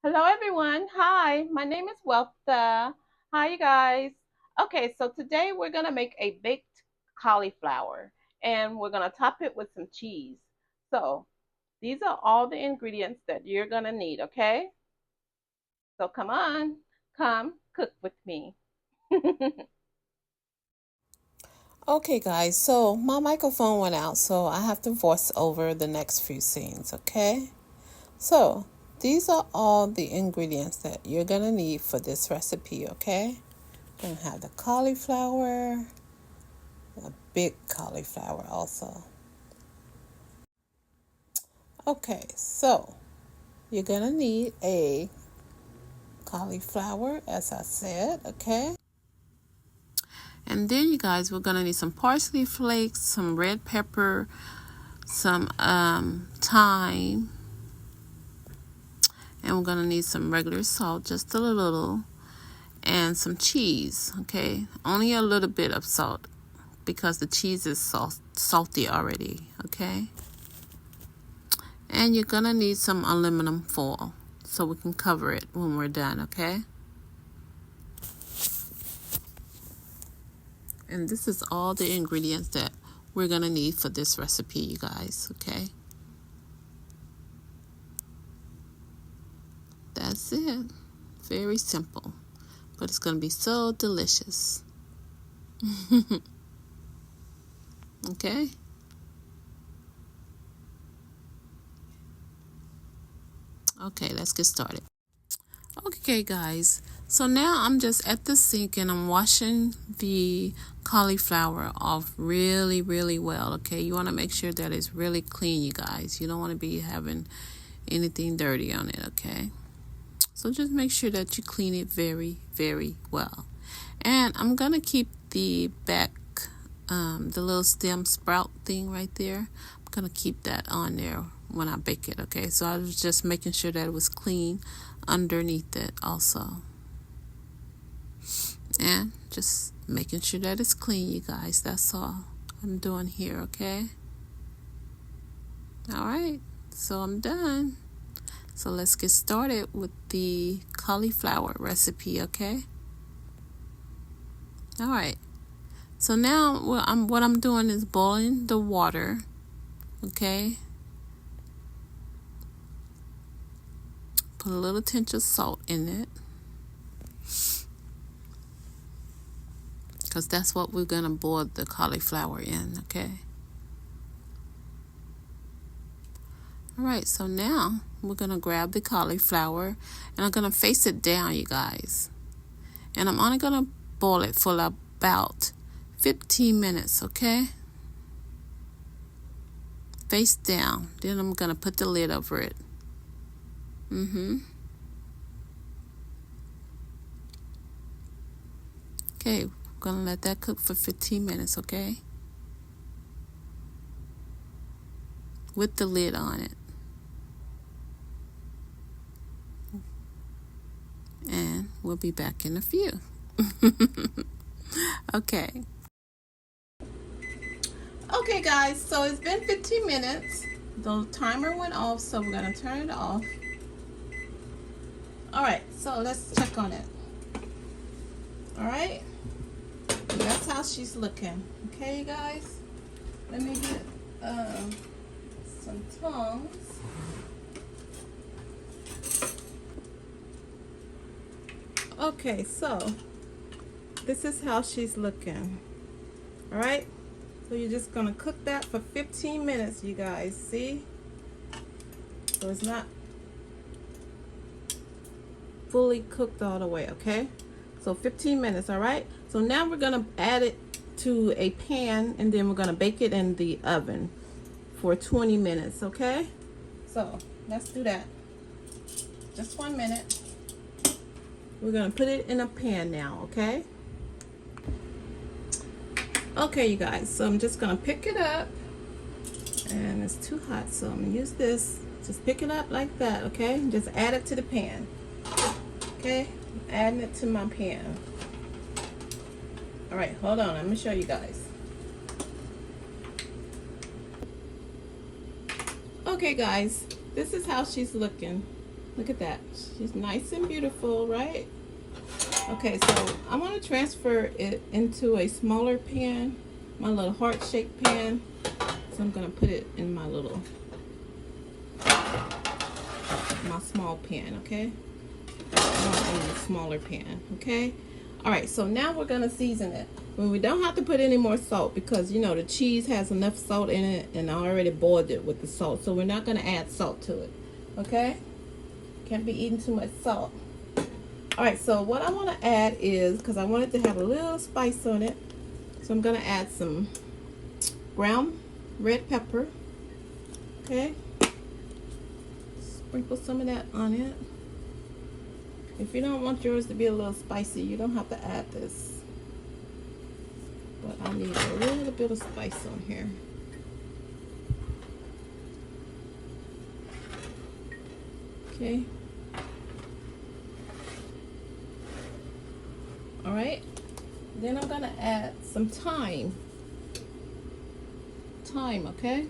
Hello, everyone. Hi, my name is Weltha. Hi, you guys. Okay, so today we're going to make a baked cauliflower and we're going to top it with some cheese. So, these are all the ingredients that you're going to need, okay? So, come on, come cook with me. Okay, guys, so my microphone went out, so I have to voice over the next few scenes, okay? So, these are all the ingredients that you're gonna need for this recipe, okay? We're gonna have the cauliflower, a big cauliflower also. Okay, so you're gonna need a cauliflower, as I said, okay? And then, you guys, we're gonna need some parsley flakes, some red pepper, some thyme, and we're gonna need some regular salt, just a little, and some cheese. Okay, only a little bit of salt because the cheese is salty already. Okay, and you're gonna need some aluminum foil so we can cover it when we're done. Okay, and this is all the ingredients that we're gonna need for this recipe, you guys. Okay, that's it. Very simple, but it's gonna be so delicious. Okay. Okay, let's get started. Okay, guys. So now I'm just at the sink and I'm washing the cauliflower off really, really well. Okay, you want to make sure that it's really clean, you guys. You don't want to be having anything dirty on it. Okay, so just make sure that you clean it very, very well. And I'm gonna keep the back, the little stem sprout thing right there. I'm gonna keep that on there when I bake it. Okay, so I was just making sure that it was clean underneath it also, and just making sure that it's clean, you guys. That's all I'm doing here. Okay, all right, so I'm done. So let's get started with the cauliflower recipe. Okay, all right, so now what I'm doing is boiling the water. Okay, put a little tinge of salt in it, because that's what we're gonna boil the cauliflower in. Okay, all right, so now we're gonna grab the cauliflower and I'm gonna face it down, you guys, and I'm only gonna boil it for about 15 minutes. Okay, face down, then I'm gonna put the lid over it. Okay, we're gonna let that cook for 15 minutes. Okay, with the lid on it, and we'll be back in a few. Okay. Okay, guys, so it's been 15 minutes. The timer went off, so we're gonna turn it off. All right, so let's check on it. All right, that's how she's looking. Okay, you guys, let me get some tongs. Okay, so this is how she's looking. All right, so you're just gonna cook that for 15 minutes, you guys. See, so it's not fully cooked all the way. Okay, so 15 minutes. All right, so now we're gonna add it to a pan and then we're gonna bake it in the oven for 20 minutes. Okay, so let's do that. Just 1 minute. We're gonna put it in a pan now. Okay, okay, you guys, so I'm just gonna pick it up, and it's too hot, so I'm gonna use this. Just pick it up like that. Okay, just add it to the pan. Okay, adding it to my pan. All right, hold on, let me show you guys. Okay, guys, this is how she's looking. Look at that. She's nice and beautiful, right? Okay, so I want to transfer it into a smaller pan, my little heart-shaped pan. So I'm going to put it in my small pan, okay? In the smaller pan, okay? All right, so now we're going to season it. We don't have to put any more salt because, you know, the cheese has enough salt in it and I already boiled it with the salt. So we're not going to add salt to it, okay? Can't be eating too much salt. All right, so what I want to add is, because I want it to have a little spice on it, so I'm going to add some ground red pepper, okay? Sprinkle some of that on it. If you don't want yours to be a little spicy, you don't have to add this. But I need a little bit of spice on here. Okay. All right. Then I'm gonna add some thyme. Thyme, okay?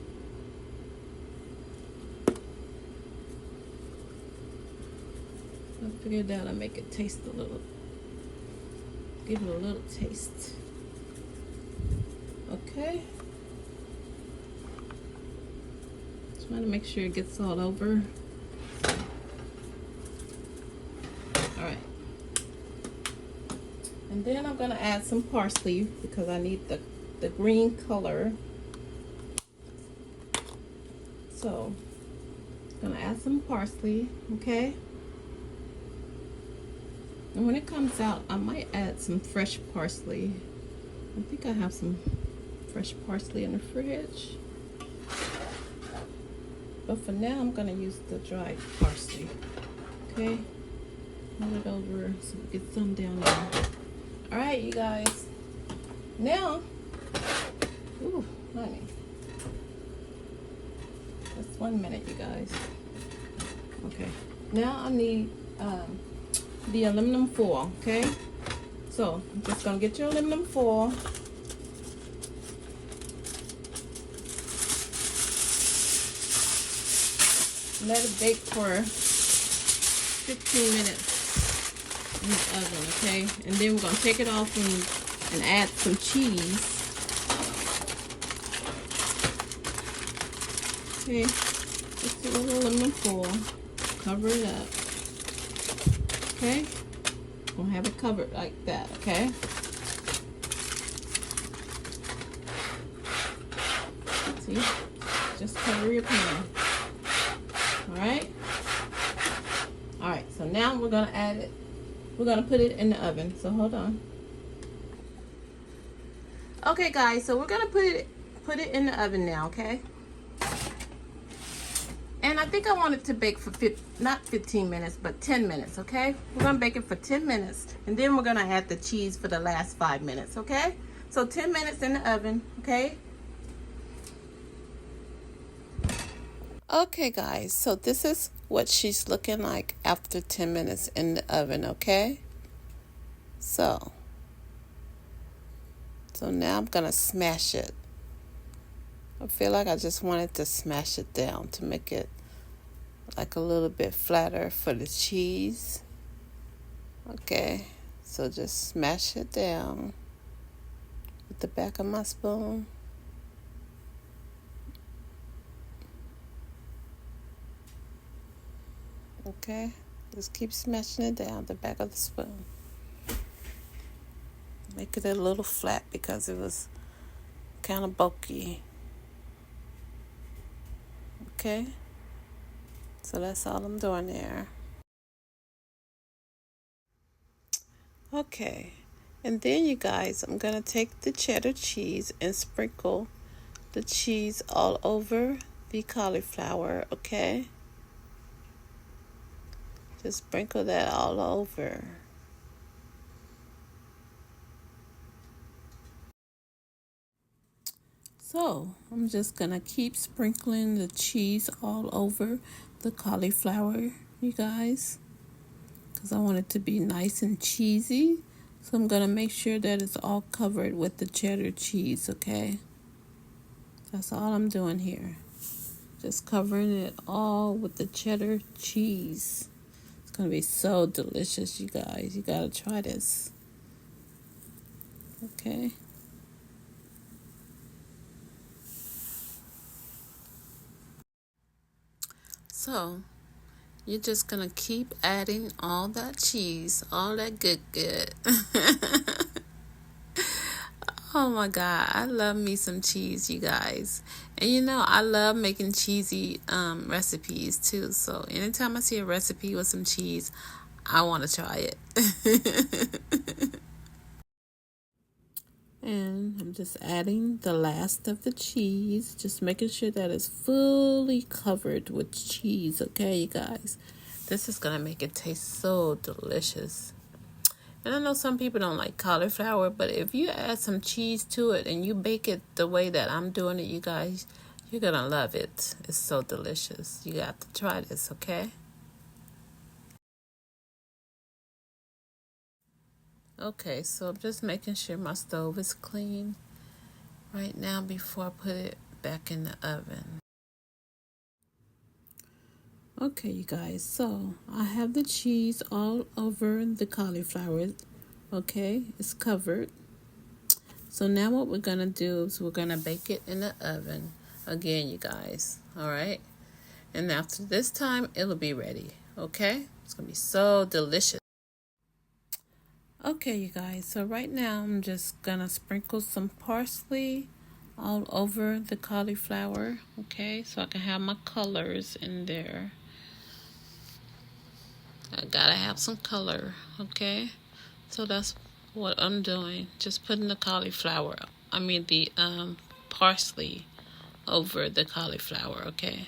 I figured that'll make it taste a little, give it a little taste. Okay. Trying to make sure it gets all over. All right. And then I'm gonna add some parsley because I need the green color. So I'm gonna add some parsley, okay? And when it comes out, I might add some fresh parsley. I think I have some fresh parsley in the fridge. But for now, I'm gonna use the dried parsley, okay? Move it over so we get some down there. All right, you guys. Now, ooh, honey. Just 1 minute, you guys. Okay. Now I need the aluminum foil, okay? So I'm just gonna get your aluminum foil. Let it bake for 15 minutes in the oven, okay? And then we're gonna take it off and add some cheese. Okay, just a little aluminum foil. Cover it up. Okay? We'll have it covered like that, okay? See? Just cover your pan. Alright? Alright, so now we're gonna add it. We're gonna put it in the oven. So hold on. Okay guys, so we're gonna put it in the oven now, okay? And I think I want it to bake for not 15 minutes, but 10 minutes, okay? We're gonna bake it for 10 minutes, and then we're gonna add the cheese for the last 5 minutes, okay? So 10 minutes in the oven, okay? Okay guys, so this is what she's looking like after 10 minutes in the oven, okay? So now I'm gonna smash it. I feel like I just wanted to smash it down to make it like a little bit flatter for the cheese. Okay, so just smash it down with the back of my spoon. Okay, just keep smashing it down the back of the spoon. Make it a little flat because it was kind of bulky. Okay, so that's all I'm doing there. Okay, and then you guys, I'm gonna take the cheddar cheese and sprinkle the cheese all over the cauliflower, okay? Just sprinkle that all over. So I'm just gonna keep sprinkling the cheese all over the cauliflower, you guys, because I want it to be nice and cheesy. So I'm gonna make sure that it's all covered with the cheddar cheese, okay? That's all I'm doing here. Just covering it all with the cheddar cheese. It's gonna be so delicious, you guys. You gotta try this. Okay. So you're just gonna keep adding all that cheese, all that good. Oh my God, I love me some cheese, you guys. And I love making cheesy recipes too. So anytime I see a recipe with some cheese, I want to try it. And I'm just adding the last of the cheese, just making sure that it's fully covered with cheese, okay, you guys? This is going to make it taste so delicious. And I know some people don't like cauliflower, but if you add some cheese to it and you bake it the way that I'm doing it, you guys, you're going to love it. It's so delicious. You got to try this, okay? Okay, so I'm just making sure my stove is clean right now before I put it back in the oven. Okay, you guys, so I have the cheese all over the cauliflower. Okay, it's covered. So now what we're gonna do is we're gonna bake it in the oven again, you guys. All right, and after this time, it'll be ready. Okay, it's gonna be so delicious. Okay, you guys, so right now I'm just gonna sprinkle some parsley all over the cauliflower. Okay, so I can have my colors in there. I gotta have some color, okay? So that's what I'm doing. Just putting the the parsley over the cauliflower, okay?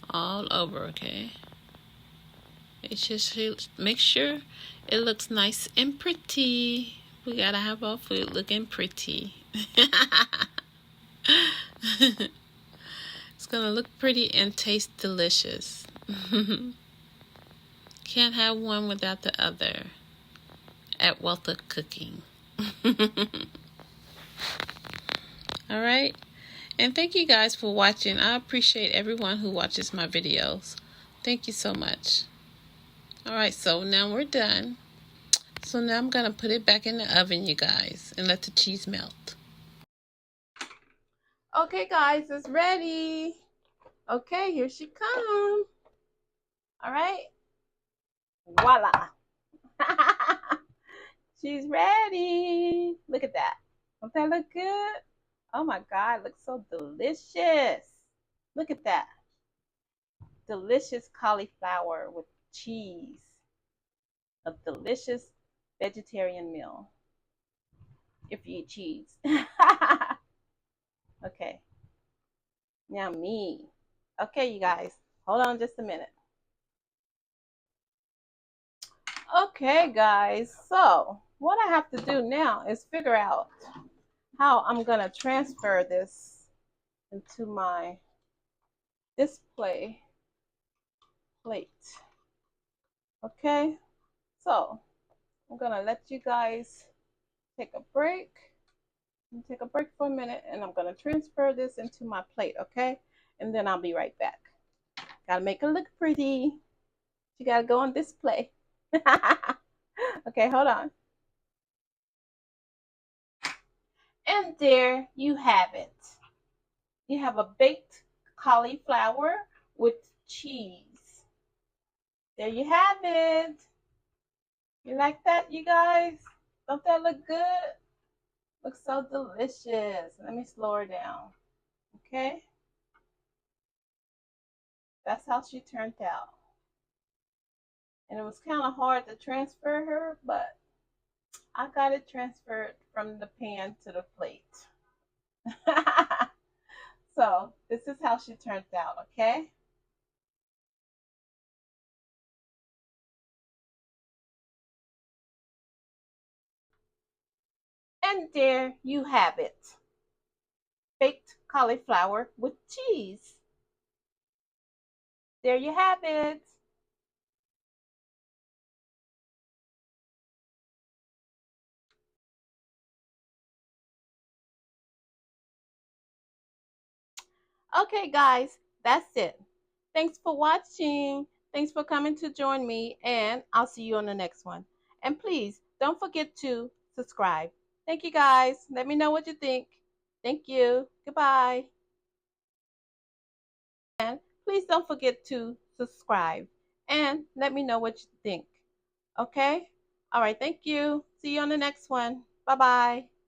All over, okay? Make sure it looks nice and pretty. We gotta have our food looking pretty. It's gonna look pretty and taste delicious. Can't have one without the other at Weltha Cooking. All right. And thank you guys for watching. I appreciate everyone who watches my videos. Thank you so much. All right, so now we're done. So now I'm going to put it back in the oven, you guys, and let the cheese melt. Okay, guys, it's ready. Okay, here she comes. All right. Voila. She's ready. Look at that. Don't that look good? Oh my God, it looks so delicious. Look at that. Delicious cauliflower with cheese. A delicious vegetarian meal if you eat cheese. Okay, now me. Okay, you guys, hold on just a minute. Okay, guys, so what I have to do now is figure out how I'm going to transfer this into my display plate. Okay, so I'm going to let you guys take a break. Take a break for a minute and I'm going to transfer this into my plate, okay? And then I'll be right back. Gotta make it look pretty. You gotta go on display. Okay, hold on. And there you have it. You have a baked cauliflower with cheese. There you have it. You like that, you guys? Don't that look good? Looks so delicious. Let me slow her down. Okay? That's how she turned out. And it was kind of hard to transfer her, but I got it transferred from the pan to the plate. So this is how she turned out, okay? And there you have it. Baked cauliflower with cheese. There you have it. Okay, guys, that's it. Thanks for watching. Thanks for coming to join me, and I'll see you on the next one. And please don't forget to subscribe. Thank you, guys. Let me know what you think. Thank you. Goodbye. And please don't forget to subscribe and let me know what you think. Okay? All right. Thank you. See you on the next one. Bye bye.